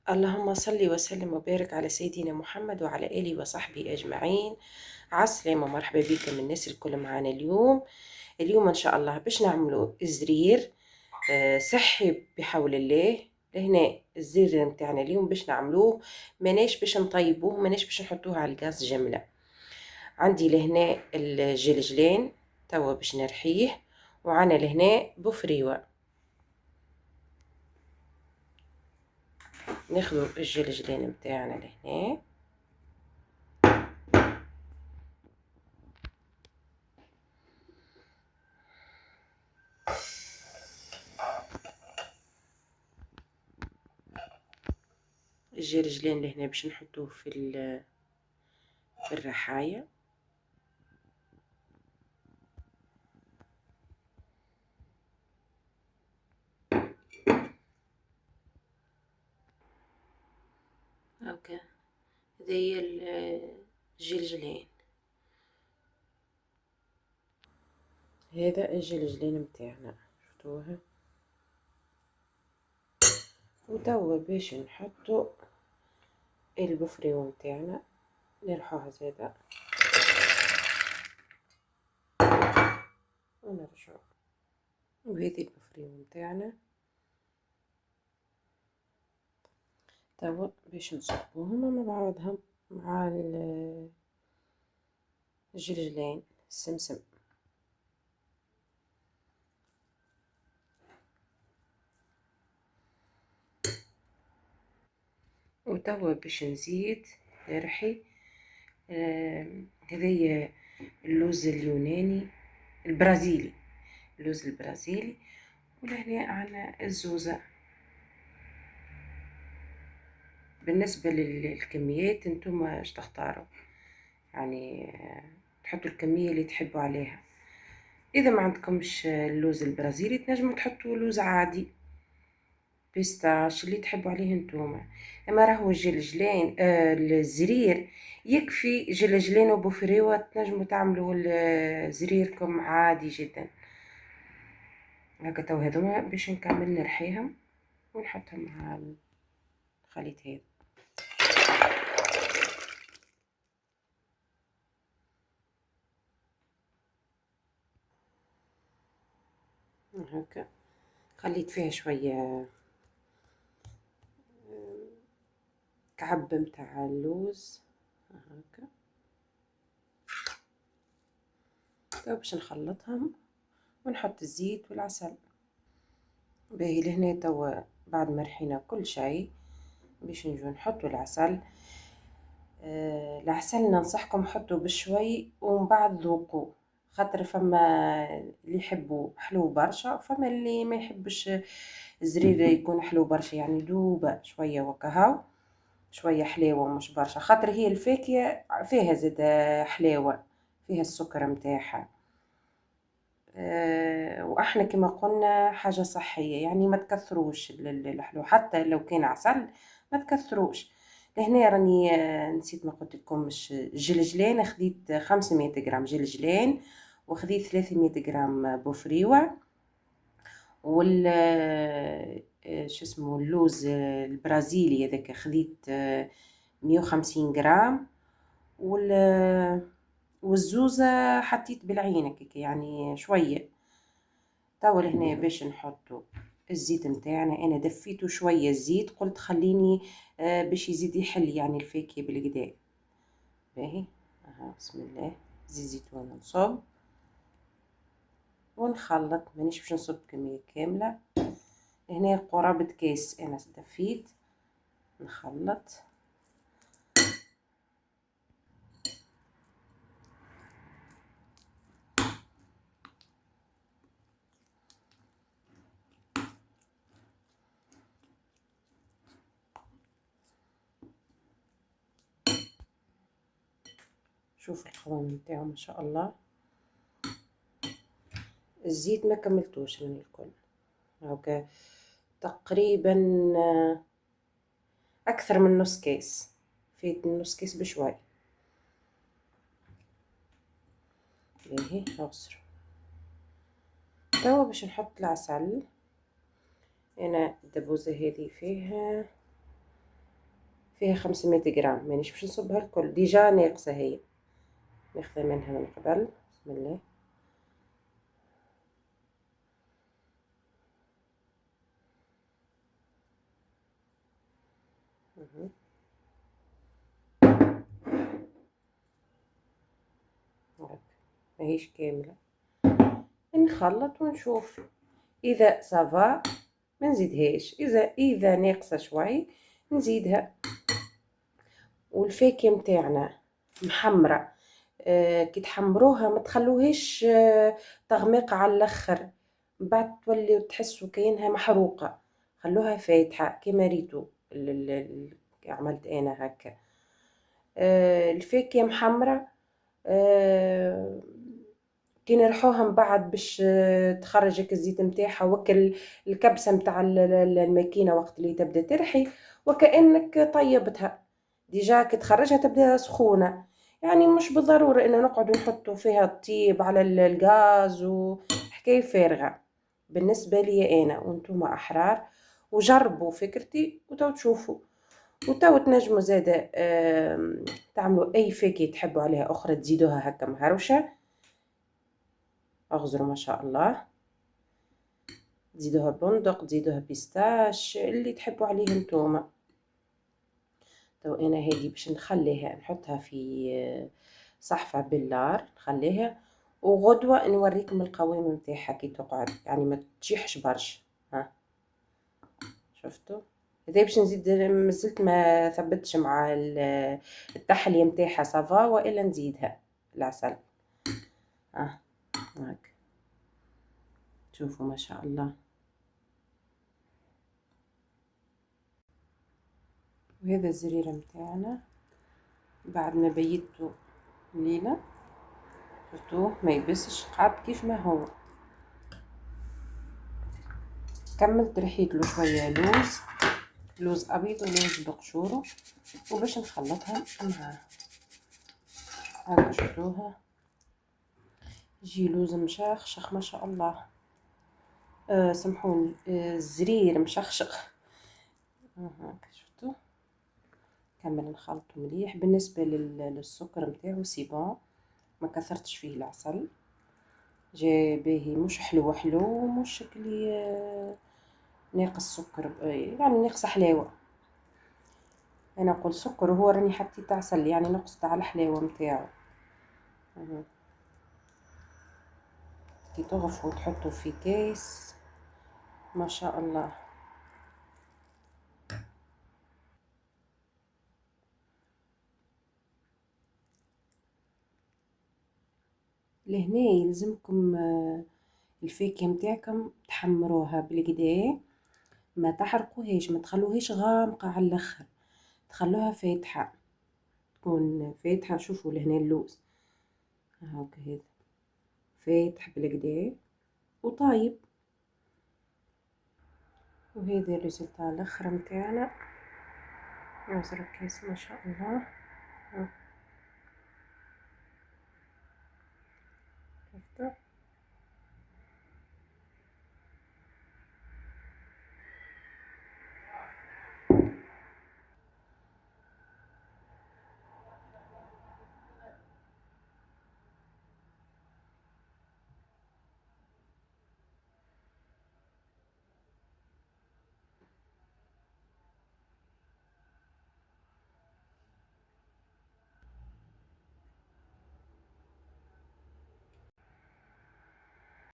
اللهم صل وسلم وبارك على سيدنا محمد وعلى آله وصحبه أجمعين. عالسلامة، مرحبا بكم من الناس الكل معانا اليوم إن شاء الله باش نعملوا زرير صحي بحول الله. لهنا الزرير متاعنا اليوم باش نعملوه، ماناش باش نطيبوه، ماناش باش نحطوه على الغاز جملة. عندي لهنا الجلجلين توا باش نرحيه، وعنا لهنا بفريوة. ناخدو الجلجلين متاعنا لهنا، الجرجلين لهنا باش نحطوه في الرحاية. هاكا هذي الجلجلين، هذا الجلجلين متاعنا شفتوها. وتوا باش نحطو البفريو متاعنا، نرحوها زادا ونرجعو. وهذه البفريو متاعنا توا باش نصبوهم مع بعضهم مع الجلجلين السمسم. وتوا باش نزيد نرحي هذيا اللوز اليوناني البرازيلي، اللوز البرازيلي. ولهنا عنا الزوزة. بالنسبة للكميات انتم اش تختاروا، يعني تحطوا الكمية اللي تحبوا عليها. اذا ما عندكمش اللوز البرازيلي تنجموا تحطوا لوز عادي بيستاش اللي تحبوا عليه انتوما. اما راهو الجلجلين الزرير يكفي جلجلين وبوفريوة، تنجموا تعملوا زريركم عادي جدا. هكا تو هذوما باش نكمل نرحيهم ونحطهم مع الخليط هذا. هكا خليت فيها شوية كعب متاع اللوز هكا. تو باش نخلطهم ونحط الزيت والعسل. باهي لهنا توا بعد ما رحينا كل شيء باش نجو نحطو العسل. العسل ننصحكم حطوا بشوي ومن بعد ذوقوا، خاطر فما اللي يحبوا حلو برشا، فما اللي ما يحبش الزرير يكون حلو برشا، يعني دوبة شوية وكهو، شوية حلاوة مش برشا، خاطر هي الفاكهة فيها زاد حلاوة، فيها السكر متاعها. واحنا كما قلنا حاجة صحية، يعني ما تكثروش الحلو، حتى لو كان عسل ما تكثروش. لهنا راني نسيت ما قلت لكمش الجلجلين، خديت 500 غرام جلجلين، وخديت 300 غرام بوفريوة، وال شو اسمه اللوز البرازيلي هذاك خديت 150 غرام، والزوزة حطيت بالعين هكاك يعني شوية. توا هنا باش نحطو الزيت متاعنا، انا دفيته شويه الزيت، قلت خليني باش يزيد يحل يعني الفاكهه بالكدا. باهي بسم الله، زيت زيتون نصب ونخلط، مانيش باش نصب كميه كامله. هنا قرابه كاس انا دفيت، نخلط. شوف القوام نتاعو ما شاء الله. الزيت ما كملتوش من الكل، هاكا تقريبا اكثر من نص كاس، فيت نص كاس بشوي. باهي عصر. توا باش نحط العسل. انا الدبوزة هذه فيها فيها 500 جرام، مانيش باش نصبها الكل، ديجا ناقصة هي، ناخذها منها من قبل. بسم الله. ماهيش كاملة، نخلط ونشوف اذا صافا ما نزيدهاش، اذا ناقصه شوي نزيدها. والفاكهه متاعنا محمره، كي تحمروها ما تخلوهاش تغمق على الاخر، من بعد تولي تحسوا كأنها محروقه، خلوها فاتحه كيما ريتو عملت انا هكا. الفاكهه محمره، آه، كي نرحوها من بعد باش تخرج هكا الزيت نتاعها، وكل الكبسه نتاع الماكينه وقت اللي تبدا ترحي وكانك طيبتها ديجا، كي تخرجها تبدا سخونه، يعني مش بالضروره ان نقعد نحطوا فيها الطيب على الغاز وحكايه فارغه. بالنسبه لي انا وانتم احرار، وجربوا فكرتي وتو تشوفوا، وتو تنجموا زاده تعملوا اي فاكهه تحبوا عليها اخرى تزيدوها هكا مهروشه، اغزروا ما شاء الله، تزيدوها بندق، تزيدوها بيستاش، اللي تحبوا عليه نتوما. تو انا هذه باش نخليها نحطها في صحفة بالنار نخليها، وغدوة نوريكم القوام نتاعها كي تقعد، يعني ما تشيحش برشا. ها شفتوا؟ هذا باش نزيد، مازلت ما ثبتش مع التحلية نتاعها صافا، والا نزيدها العسل. هاك شوفوا ما شاء الله. وهذا الزرير متاعنا بعد ما بيته ليلة، شفتوه ما يبسش، قعد كيف ما هو. كملت رحيت له شوية لوز ابيض ولوز بقشوره، وباش نخلطها معاه هاكا. شفتوها يجي لوز مشخشخ ما شاء الله. سامحوني، الزرير مشخشخ. هاكا شفتوه. كمل نخلطه مليح. بالنسبة للسكر متاعو سيبون، ما كثرتش فيه العسل، جا باهي، مش حلو حلو، مش كلي ناقص سكر، يعني ناقص حلاوة. انا نقول سكر وهو راني حطيت عسل، يعني نقصت على الحلاوة متاعو. كي تغرفوا وتحطوا في كيس ما شاء الله. لهنا يلزمكم الفاكهة متاعكم تحمروها بالكدا، ما تحرقوهاش، ما تخلوهاش غامقة على الاخر، تخلوها فاتحة، تكون فاتحة. شوفوا لهنا اللوز هاكا، هذا فاتح بالكدا وطايب. وهذا الريزلت على الاخر متاعنا، نوصل الكيس ما شاء الله. شفتوا؟